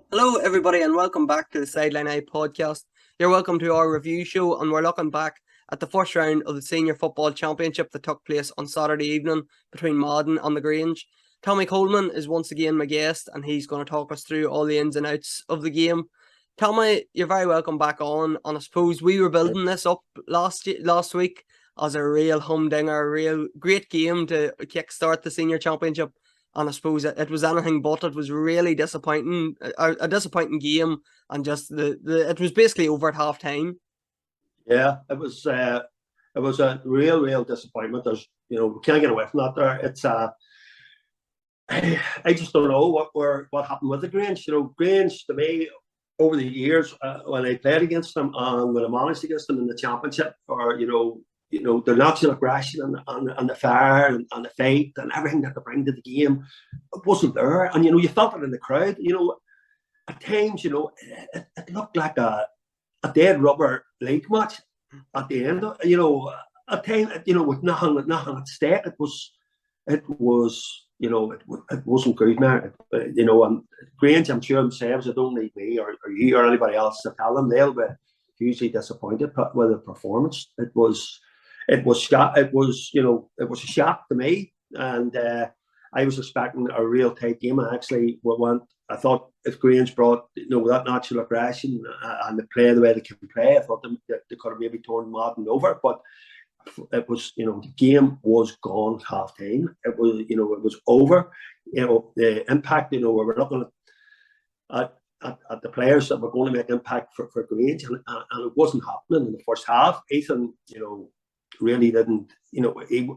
Hello, everybody, and welcome back to the Sideline Eye podcast. You're welcome to our review show, and we're looking back at the first round of the Senior Football Championship that took place on Saturday evening between Madden and the Grange. Tommy Coleman is once again my guest, and he's going to talk us through all the ins and outs of the game. Tommy, you're very welcome back on, and I suppose we were building this up last week as a real humdinger, a real great game to kickstart the Senior Championship. And I suppose it was anything but. It was really disappointing, a disappointing game, and just it was basically over at half time. Yeah, it was a real disappointment. We can't get away from that. It's I just don't know what happened with the Grange. Grange to me over the years when I played against them and when I managed against them in the championship, or the natural aggression and the fire and the fight and everything that they bring to the game, it wasn't there. And you felt it in the crowd. At times, it looked like a dead rubber league match at the end. At times, with nothing at stake. It wasn't good now. And Grange, I'm sure themselves, they don't need me or you or anybody else to tell them. They'll be hugely disappointed with the performance. It was a shock to me, and I was expecting a real tight game. I thought if Grange brought that natural aggression and they play the way they can play, I thought they could have maybe torn Madden over. But it was, the game was gone at half time. It was over. The impact. We were looking at the players that were going to make impact for Grange, and it wasn't happening in the first half. Ethan, really didn't. He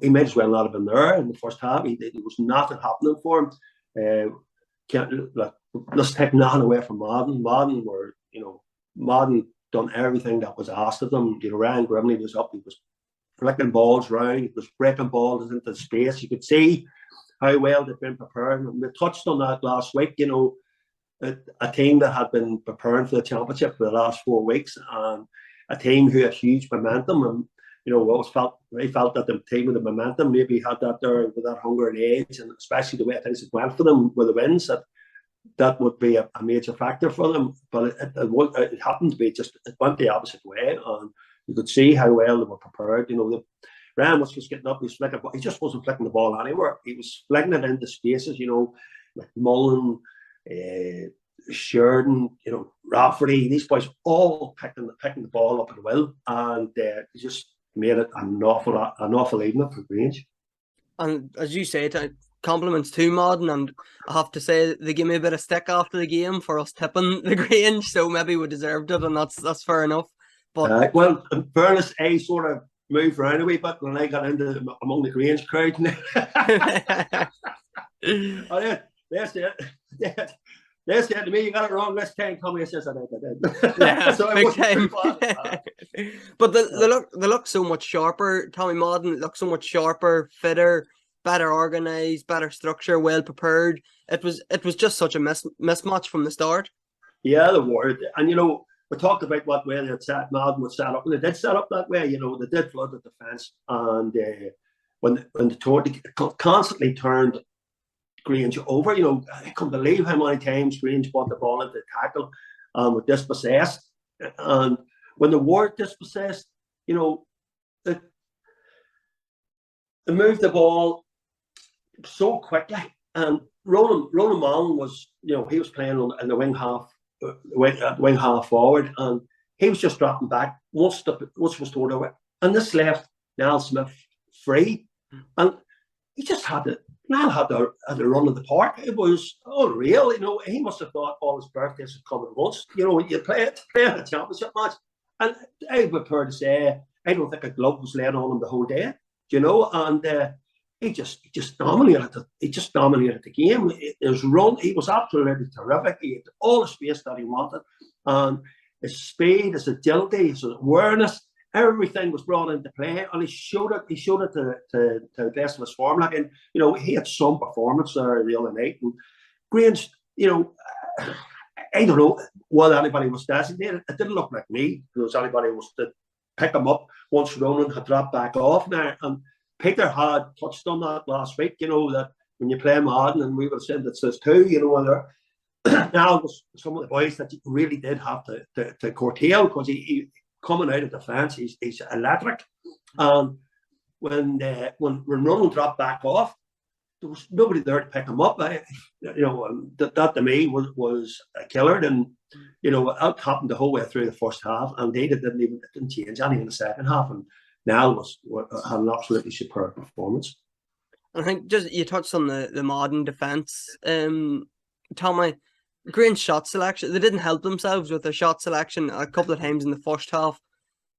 might as well not have been there in the first half. There was nothing happening for him. Let's take nothing away from Madden. Madden done everything that was asked of them. Ryan Grimley was up. He was flicking balls round. He was breaking balls into space. You could see how well they'd been prepared. And we touched on that last week. A team that had been preparing for the championship for the last 4 weeks, and a team who had huge momentum. And I felt that the team with the momentum maybe had that there with that hunger and age, and especially the way things went for them with the wins, that would be a major factor for them. But it happened to be it went the opposite way, and you could see how well they were prepared. Ryan was just getting up, he just wasn't flicking the ball anywhere. He was flicking it into spaces, like Mullen, Sheridan, Rafferty, these boys all picking the ball up at will, and just made it an awful evening for Grange. And as you say, compliments to Madden, and I have to say they gave me a bit of stick after the game for us tipping the Grange, so maybe we deserved it, and that's fair enough. But well, in fairness, I sort of moved around a wee bit when I got into among the Grange crowd. That's it. They said to me, "You got it wrong this time." Tommy says I did. Yeah, so big time. But they look so much sharper. Tommy Madden looked so much sharper, fitter, better organised, better structure, well prepared. It was just such a mismatch from the start. Yeah, the word, and we talked about what way Madden would set up, and they did set up that way. They did flood the defence, and when they constantly turned Grange over. I can't believe how many times Grange brought the ball into tackle were dispossessed. And when the were dispossessed, they moved the ball so quickly. And Roland Mullen was, he was playing in the wing half forward, and he was just dropping back once was turned over. And this left Niall Smith free. And he just had to. Niall had the run of the park. It was unreal. He must have thought all his birthdays would come at once. You play a championship match, and I would prefer to say I don't think a glove was laid on him the whole day. And he just dominated. He just dominated the game. His run, he was absolutely terrific. He had all the space that he wanted, and his speed, his agility, his awareness. Everything was brought into play, and he showed it. He showed it to the best of his form. He had some performance there the other night. And Grange, I don't know what anybody was designated. It didn't look like me. There was anybody was to pick him up once Ronan had dropped back off now. And Peter had touched on that last week. That when you play Madden, and we were saying that says too. now was some of the boys that really did have to curtail, because he coming out of defence, he's electric. And when Ronald dropped back off, there was nobody there to pick him up. That to me was a killer. And that happened the whole way through the first half, and they didn't change anything in the second half. And Niall had an absolutely superb performance. I think just you touched on the Madden defence. Tommy, Grange shot selection, they didn't help themselves with their shot selection a couple of times in the first half.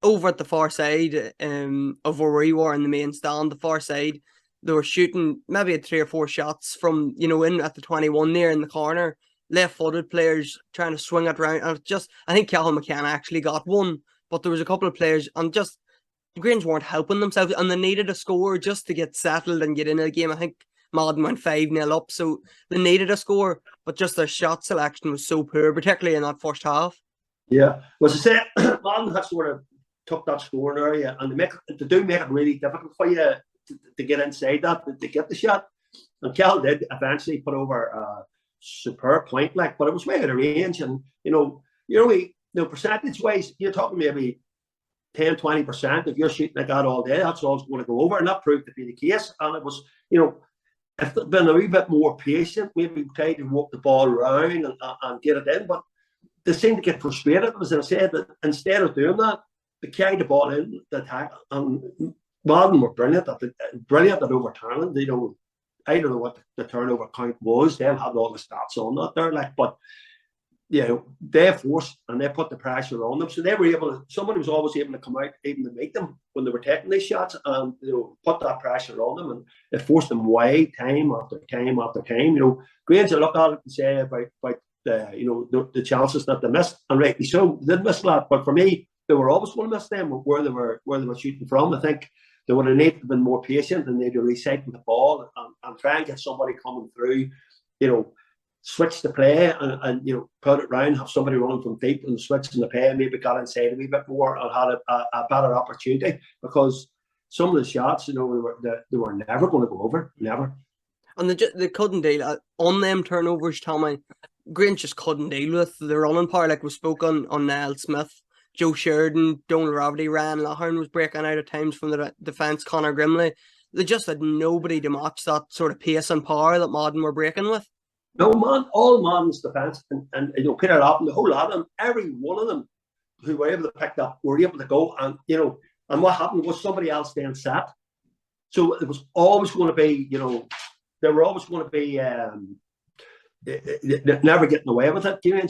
Over at the far side of where we were in the main stand, the far side, they were shooting maybe 3 or 4 shots from, in at the 21 there in the corner. Left-footed players trying to swing it around. And I think Cahill McKenna actually got one, but there was a couple of players, and just Grange weren't helping themselves, and they needed a score just to get settled and get into the game. I think Madden went 5-0 up, so they needed a score, but just their shot selection was so poor, particularly in that first half. Yeah, well, as I said, Madden had sort of took that scoring area, and they do make it really difficult for you to get inside that, to get the shot. And Cal did eventually put over a superb point, but it was way out of range. And percentage wise, you're talking maybe 10-20%. If you're shooting like that all day, that's all going to go over, and that proved to be the case. And it was, if they'd been a wee bit more patient, maybe tried to walk the ball around and get it in, but they seemed to get frustrated, as I said, that instead of doing that, they carried the ball in the attack, and Madden were brilliant at overturning. I don't know what the turnover count was. They'll have all the stats on that there, but they forced and they put the pressure on them. So they were able. Somebody was always able to come out even to meet them when they were taking these shots, and put that pressure on them, and it forced them away time after time after time. Grange look at it and say about the chances that they missed, and rightly so, they did miss that. But for me, they were always going to miss them where they were shooting from. I think they would have needed to have been more patient, and they'd have recycled the ball and try and get somebody coming through, switch the play and put it round, have somebody running from deep and switch in the play, and maybe got inside a wee bit more and had a better opportunity, because some of the shots, they were never going to go over, never. And they couldn't deal on them turnovers, Tommy. Grange just couldn't deal with the running power. Like we spoke on Niall Smith, Joe Sheridan, Donald Rafferty, Ryan Lahern was breaking out at times from the defence, Conor Grimley. They just had nobody to match that sort of pace and power that Madden were breaking with. No, man, all Madden's defence, and Peter Lappin, the whole lot of them, every one of them who were able to pick up were able to go, and and what happened was somebody else then sat. So it was always going to be, they were always going to be never getting away with it. They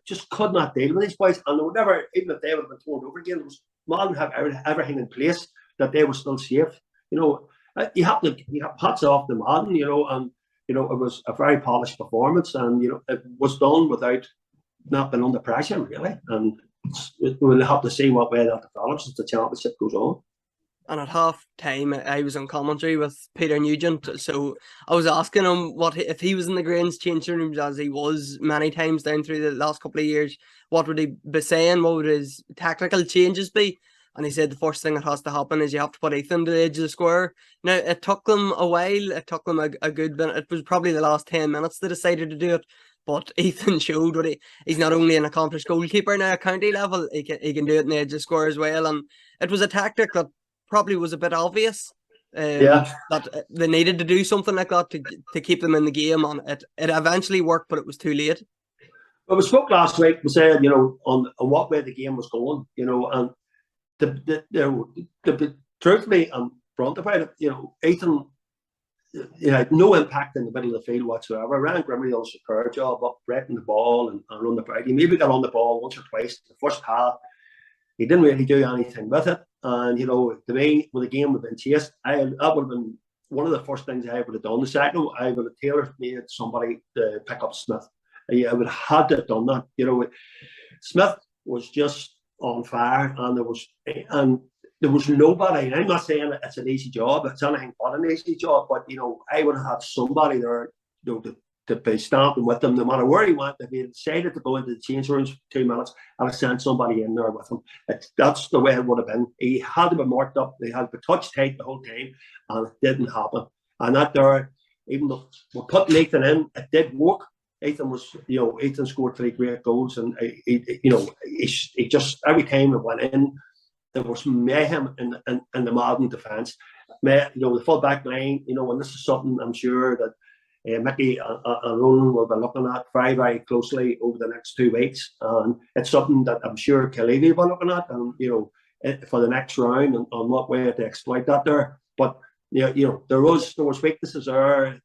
just could not deal with these boys, and they would never, even if they would have been thrown over again, Madden have everything in place that they were still safe. You have hats off to Madden, and it was a very polished performance, and it was done without not being under pressure really. And we'll have to see what way that develops as the championship goes on. And at half time, I was on commentary with Peter Nugent, so I was asking him if he was in the Grange changing rooms, as he was many times down through the last couple of years, what would he be saying? What would his tactical changes be? And he said the first thing that has to happen is you have to put Ethan to the edge of the square. Now, it took them a while. It took them a good bit. It was probably the last 10 minutes they decided to do it. But Ethan showed he's not only an accomplished goalkeeper now at county level, he can do it in the edge of the square as well. And it was a tactic that probably was a bit obvious. That they needed to do something like that to keep them in the game. And it eventually worked, but it was too late. Well, we spoke last week, we said, on what way the game was going, and truthfully and front about it, Ethan had no impact in the middle of the field whatsoever. Ryan Grimley done a superb job up breaking the ball and run the ball. He maybe got on the ball once or twice in the first half. He didn't really do anything with it. And, to me, when the game would have been chased, that would have been one of the first things I would have done. The second, I would have tailor-made somebody to pick up Smith. I would have had to have done that. Smith was just on fire, and there was nobody. I'm not saying it's an easy job; it's anything but an easy job. But I would have had somebody there, to be stamping with him, no matter where he went. If he decided to go into the change rooms for 2 minutes, I'd have sent somebody in there with him. That's the way it would have been. He had to be marked up. They had to be touch tight the whole time, and it didn't happen. And that there, even though we put Nathan in, it did work. Ethan was, Ethan scored 3 great goals, and he just every time it went in, there was mayhem in the Madden defence. The full back line, and this is something I'm sure that Mickey and Roland will be looking at very, very closely over the next 2 weeks. And it's something that I'm sure Khalidi will be looking at, and for the next round, and on what way to exploit that there. But there was weaknesses there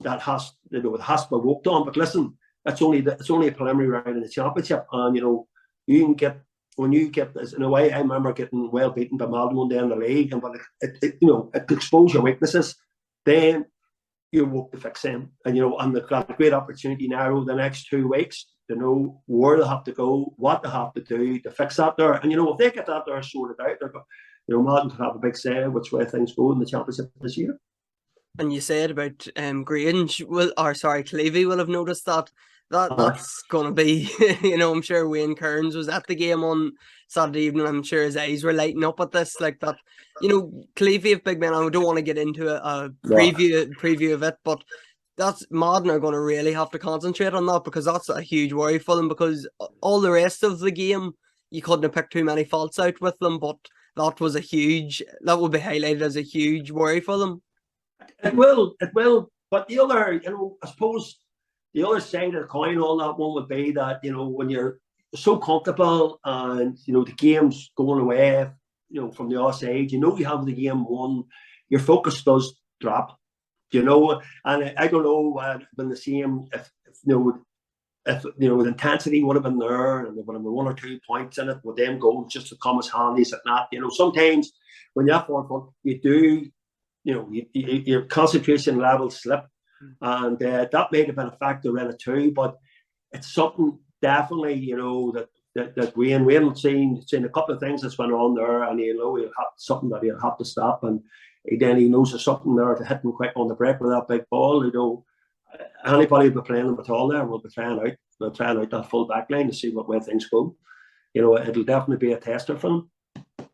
that has to be worked on. But listen, it's only a preliminary round in the championship, and you can get. When you get, in a way, I remember getting well beaten by Madden one day in the league, and but it exposes your weaknesses. Then you work to fix them, and they've got a great opportunity now over the next 2 weeks to know where they have to go, what they have to do to fix that there. And if they get that there sorted out, Madden could have a big say which way things go in the championship this year. And you said about Grange Clevey will have noticed that. That's going to be, I'm sure Wayne Kearns was at the game on Saturday evening. I'm sure his eyes were lighting up at this, like that. Clevey of big men, I don't want to get into a preview of it, but that's Madden are going to really have to concentrate on that, because that's a huge worry for them, because all the rest of the game, you couldn't have picked too many faults out with them, but that would be highlighted as a huge worry for them. It will, but the other, I suppose, the other side of the coin on that one would be that, when you're so comfortable and, the game's going away, from the offside, you have the game won, your focus does drop, and I don't know what would have been the same if the intensity would have been there and there would have been 1 or 2 points in it with them goals just to come as handy as not. Sometimes when you're forward, you do, your concentration levels slip. And that may have been a factor in it too, but it's something definitely, that Wayne seen a couple of things that's went on there, and he'll have something that he'll have to stop, and then he knows there's something there to hit him quick on the break with that big ball. Anybody will be playing them at all there will be trying out that full back line to see what way things go. It'll definitely be a tester for them.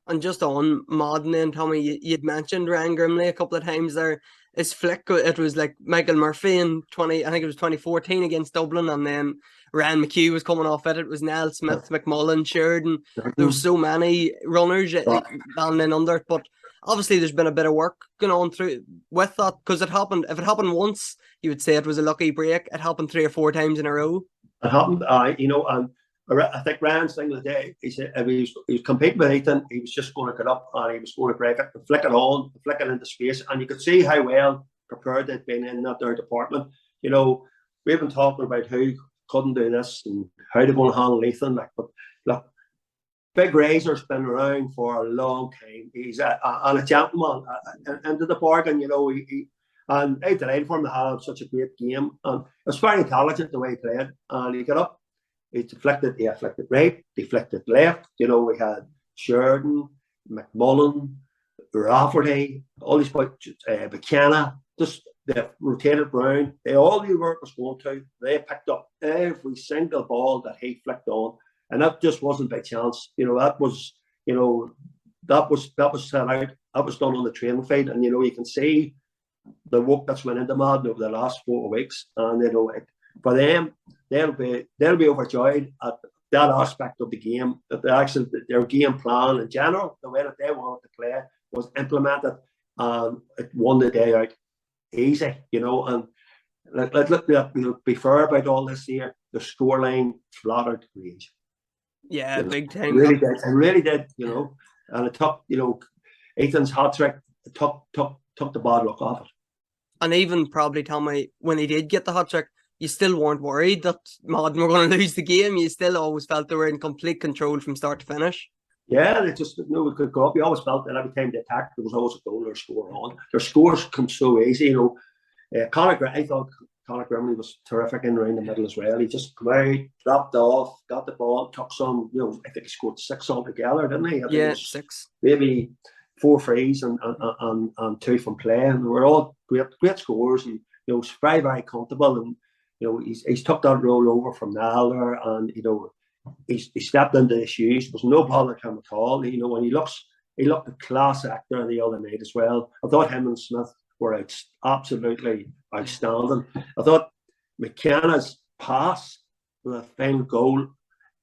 And just on Madden and Tommy, you'd mentioned Ryan Grimley a couple of times there. His flick, it was like Michael Murphy in 2014 against Dublin, and then Ryan McHugh was coming off it. It was Nell Smith, McMullen, Sheridan. There was so many runners down and under it, but obviously there's been a bit of work going on through with that, because it happened. If it happened once, you would say it was a lucky break. It happened 3 or 4 times in a row. It happened, and I think Ryan's thing of the day, he said if he was competing with Ethan, he was just going to get up and he was going to break it, and flick it on, flick it into space, and you could see how well prepared they'd been in that their department. We've been talking about who couldn't do this and how they're going to handle Ethan. But look, Big Razor's been around for a long time. He's a gentleman into the bargain. And I'm delighted for him to have such a great game. And it was very intelligent the way he played, and he got up. He deflected right, deflected left. We had Sheridan, McMullen, Rafferty, all these boys, McKenna, just they rotated round. They all knew where it was going to. They picked up every single ball that he flicked on, and that just wasn't by chance. That was set out. That was done on the training field, and you can see the work that's went into Madden over the last 4 weeks, and for them, they'll be overjoyed at that aspect of the game, that their game plan in general, the way that they wanted to play, was implemented, and it won the day out easy, and let's be fair about all this here. The scoreline flattered Grange. Yeah, big time. It really did, and it took, Ethan's hat trick, it took the bad luck off it. And even probably Tommy, when he did get the hat trick, you still weren't worried that Madden were going to lose the game. You still always felt they were in complete control from start to finish. Yeah, they just knew it could go up. You always felt that every time they attacked, there was always a goal or a score on. Their scores come so easy, I thought Conor Grimley was terrific in around the middle as well. He just came out, dropped off, got the ball, took some, I think he scored 6 altogether, didn't he? Yeah, 6. Maybe 4 frees and 2 from play. And they were all great scores, and very, very comfortable. And he's took that role over from Naylor, and he stepped into his shoes. There was no bother to him at all. When he looked a class actor the other night as well. I thought him and Smith were absolutely outstanding. I thought McKenna's pass, the final goal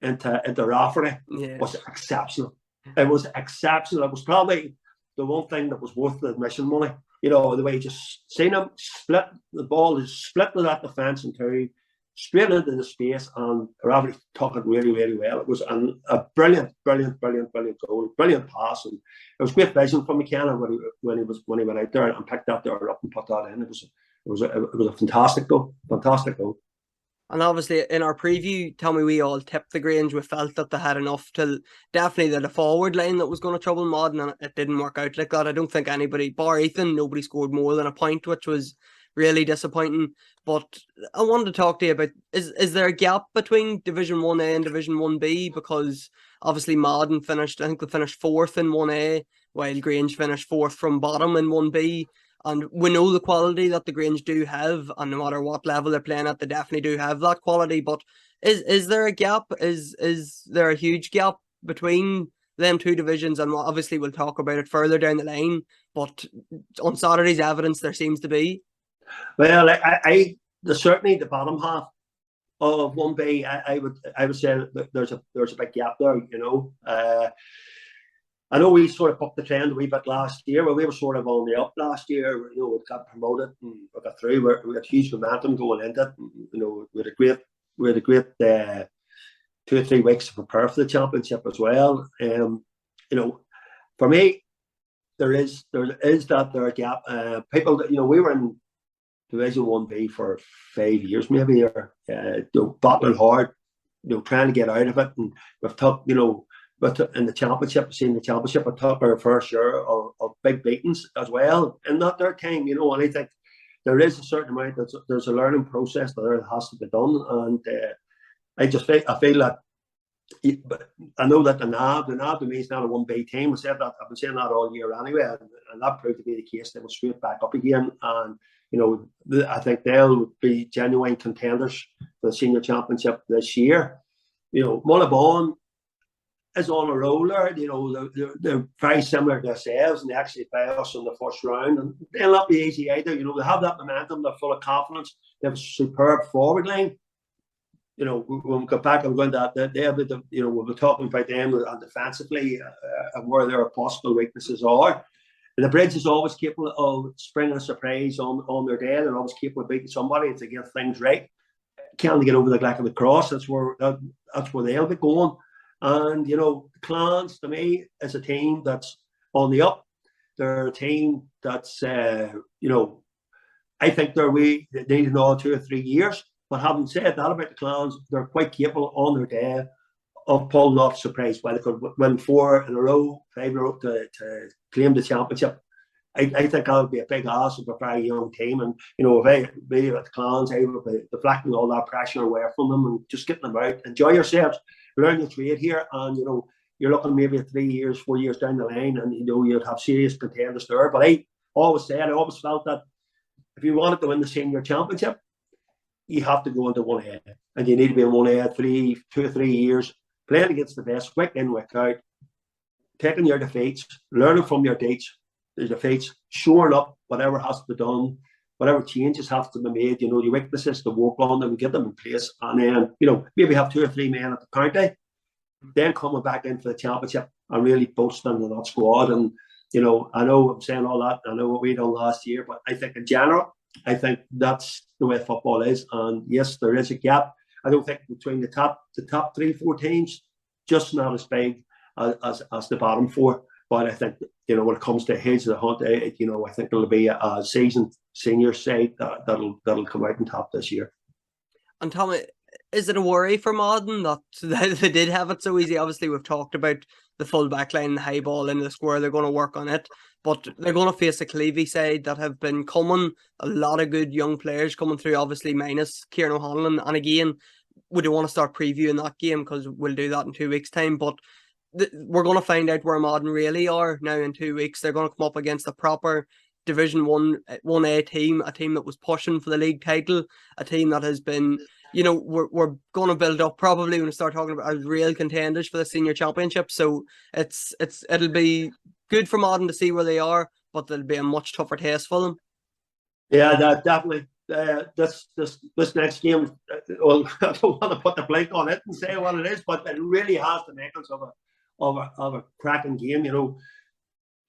into Rafferty Yeah. was exceptional. It was exceptional. It was probably the one thing that was worth the admission money. You know, the way you just seen him split the ball, is split that defence in two, straight into the space, and Rafferty took it really, really well. It was a brilliant goal, brilliant pass, and it was great vision from McKenna when he went out there and picked that there up and put that in. It was a fantastic goal, fantastic goal. And obviously, in our preview, Tommy, we all tipped the Grange. We felt that they had enough to definitely the forward line that was going to trouble Madden, and it didn't work out like that. I don't think anybody, bar Ethan, nobody scored more than a point, which was really disappointing. But I wanted to talk to you about, is there a gap between Division 1A and Division 1B? Because obviously Madden finished, I think they finished 4th in 1A, while Grange finished 4th from bottom in 1B. And we know the quality that the Grange do have, and no matter what level they're playing at, they definitely do have that quality. But is there a gap? Is there a huge gap between them two divisions? And obviously we'll talk about it further down the line. But on Saturday's evidence, there seems to be. Well, there's certainly the bottom half of 1B. I would say that there's a big gap there. You know. I know we sort of bucked the trend a wee bit last year, but we were sort of on the up last year. You know, we got promoted and we got through. We had huge momentum going into it. And, you know, we had a great 2 or 3 weeks to prepare for the championship as well. You know, for me, there is that gap. People that, you know, we were in Division 1B for 5 years, maybe, or you know, battling hard, you know, trying to get out of it, and we've took, you know. But in the championship, seeing the championship, I took our fair share of big beatings as well. In that their time, you know, and I think there is a certain amount, there's a learning process that has to be done. And I feel that, I know that the NAB to me is not a 1B team. I've been saying that all year anyway, and that proved to be the case. They were straight back up again. And, you know, I think they'll be genuine contenders for the senior championship this year. You know, Mullabone is on a roller. You know, they're very similar to themselves, and they actually play us in the first round, and they'll not be easy either. You know, they have that momentum, they're full of confidence, they have a superb forward line. You know, when we go back and go into that, they'll be you know, we'll be talking about them and defensively and where their possible weaknesses are. And the Bridge is always capable of springing a surprise on their day. They're always capable of beating somebody if they get things right. Can they get over the Glack of the Cross? That's where they'll be going. And, you know, the Clans, to me, is a team that's on the up. They're a team that's, you know, I think they need another 2 or 3 years. But having said that about the Clans, they're quite capable on their day of pulling off surprise. Why they could win 4 in a row, 5 in a row to claim the championship. I think that would be a big ask of a very young team. And, you know, if they at the Clans able to deflecting all that pressure away from them and just getting them out, enjoy yourselves, learn your trade here, and, you know, you're looking maybe at 3 years, 4 years down the line, and, you know, you'd have serious contenders there. But I always felt that if you wanted to win the senior championship, you have to go into 1A, and you need to be in 1A 2 or 3 years, playing against the best, week in, week out, taking your defeats, learning from your defeats, shoring up whatever has to be done, whatever changes have to be made, you know, your weaknesses to work on them and get them in place. And then, you know, maybe have 2 or 3 men at the county, then coming back in for the championship and really boasting in that squad. And, you know, I know I'm saying all that, I know what we done last year, but I think in general, I think that's the way football is. And yes, there is a gap. I don't think between the top 3, 4 teams, just not as big as the bottom 4. But I think, you know, when it comes to heads of the hunt, you know, I think there'll be a seasoned senior side that'll come out on top this year. And Tommy, is it a worry for Madden that they did have it so easy? Obviously, we've talked about the full back line, the high ball into the square. They're going to work on it. But they're going to face a Clevie side that have been coming, a lot of good young players coming through, obviously minus Kieran O'Hanlon. And again, we don't want to start previewing that game because we'll do that in 2 weeks' time. But we're going to find out where Madden really are now in 2 weeks. They're going to come up against a proper Division 1A team, a team that was pushing for the league title, a team that has been, you know, we're going to build up probably when we start talking about as real contenders for the senior championship. So it'll be good for Madden to see where they are, but there'll be a much tougher test for them. Yeah, definitely. this next game, well, I don't want to put the blink on it and say what it is, but it really has the makings of a cracking game. You know,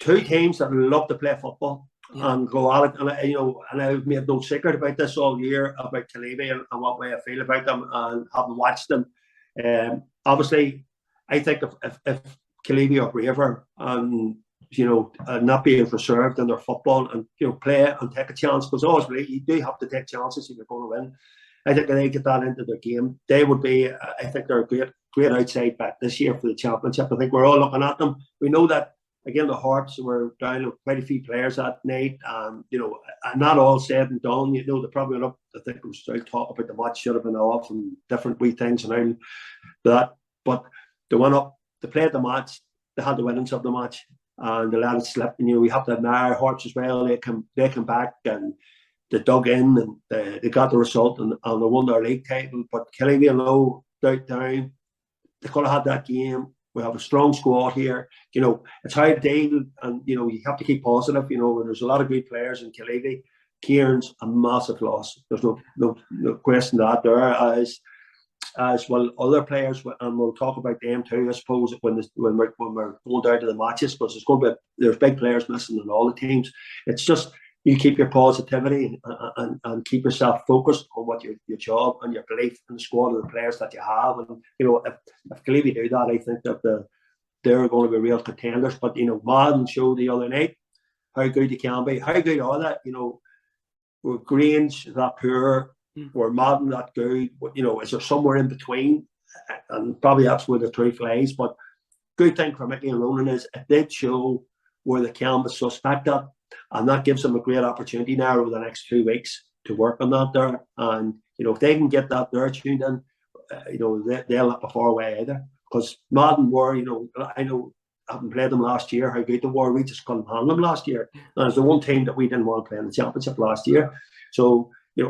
two teams that love to play football and go at it, and I've made no secret about this all year about Kalevi and what way I feel about them, and having watched them. Obviously, I think if Kalevi are braver and not being reserved in their football and play and take a chance, because obviously you do have to take chances if you're going to win. I think if they get that into their game, they would be. I think they're a great outside bet this year for the championship. I think we're all looking at them. We know that again the Hearts were down with quite a few players that night, and not all said and done. They probably look. I think it was still talk about the match should have been off and different wee things and that, but they went up. They played the match. They had the winnings of the match. And they let it slip. And we have to admire Hearts as well. They come back and they dug in and they got the result and they won their league title. But Killeavy and doubt down, they could have had that game. We have a strong squad here. It's hard to deal, and you have to keep positive. There's a lot of good players in Killeavy. Kieran's a massive loss. There's no question that there as well other players, and we'll talk about them too, I suppose, when we're going down to the matches, because there's big players missing in all the teams. It's just you keep your positivity and keep yourself focused on what your job and your belief in the squad of the players that you have. And if Killeavy do that, I think that they're going to be real contenders. But Madden showed the other night how good you can be. How good are that? We're Grange that poor. We're Madden that good, is there somewhere in between? And probably that's where the truth lies. But good thing for Mickey and Ronan is it did show where the can be suspect at, and that gives them a great opportunity now over the next 2 weeks to work on that there. And if they can get that there tuned in, they'll not be far away either. Because Madden were, I know, having played them last year, how good they were. We just couldn't handle them last year. And it's the one team that we didn't want to play in the championship last year. So they're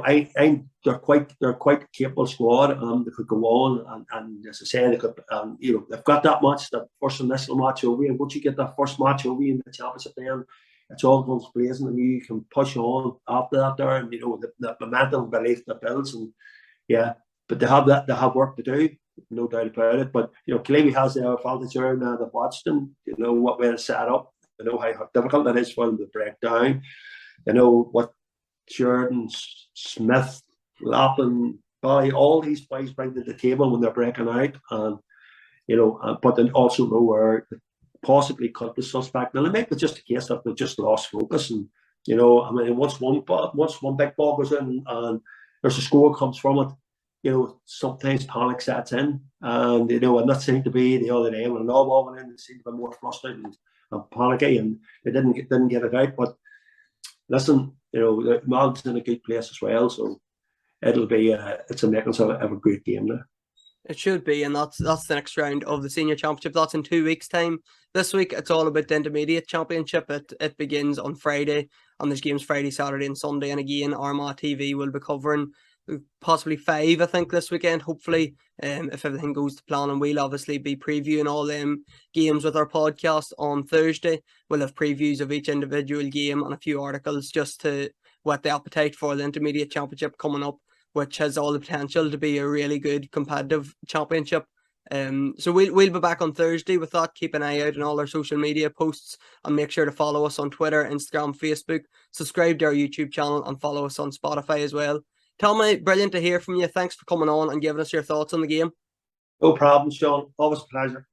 quite a capable squad. They could go on, and as I say, they could. They've got that match, that first initial match over, and once you get that first match over in the championship, then it's all guns blazing, and you can push on after that there, and the momentum, belief that builds, and but they have work to do, no doubt about it. But Killeavy has their advantage there now. They've watched them, what way it's set up, they know how difficult it is for them to break down. They know what Sheridan, Smith, Lappin, Bally, all these boys bring to the table when they're breaking out, and but they also know where they possibly could be suspect. Now, it might be just a case that they just lost focus, and once one big ball goes in and there's a score comes from it, sometimes panic sets in, and and that seemed to be the other day when an all ball went in, they seemed to be more flustered and panicky, and they didn't get it out. But listen, Madden's in a good place as well, so it'll be it's a makings of a great game there. It should be, and that's the next round of the senior championship. That's in 2 weeks' time. This week it's all about the intermediate championship. It begins on Friday, and there's games Friday, Saturday, and Sunday. And again, Armagh TV will be covering possibly 5, I think, this weekend. Hopefully, if everything goes to plan, and we'll obviously be previewing all them games with our podcast on Thursday. We'll have previews of each individual game and a few articles just to whet the appetite for the intermediate championship coming up, which has all the potential to be a really good competitive championship. So we'll be back on Thursday with that. Keep an eye out on all our social media posts, and make sure to follow us on Twitter, Instagram, Facebook. Subscribe to our YouTube channel and follow us on Spotify as well. Tommy, brilliant to hear from you. Thanks for coming on and giving us your thoughts on the game. No problem, Sean. Always a pleasure.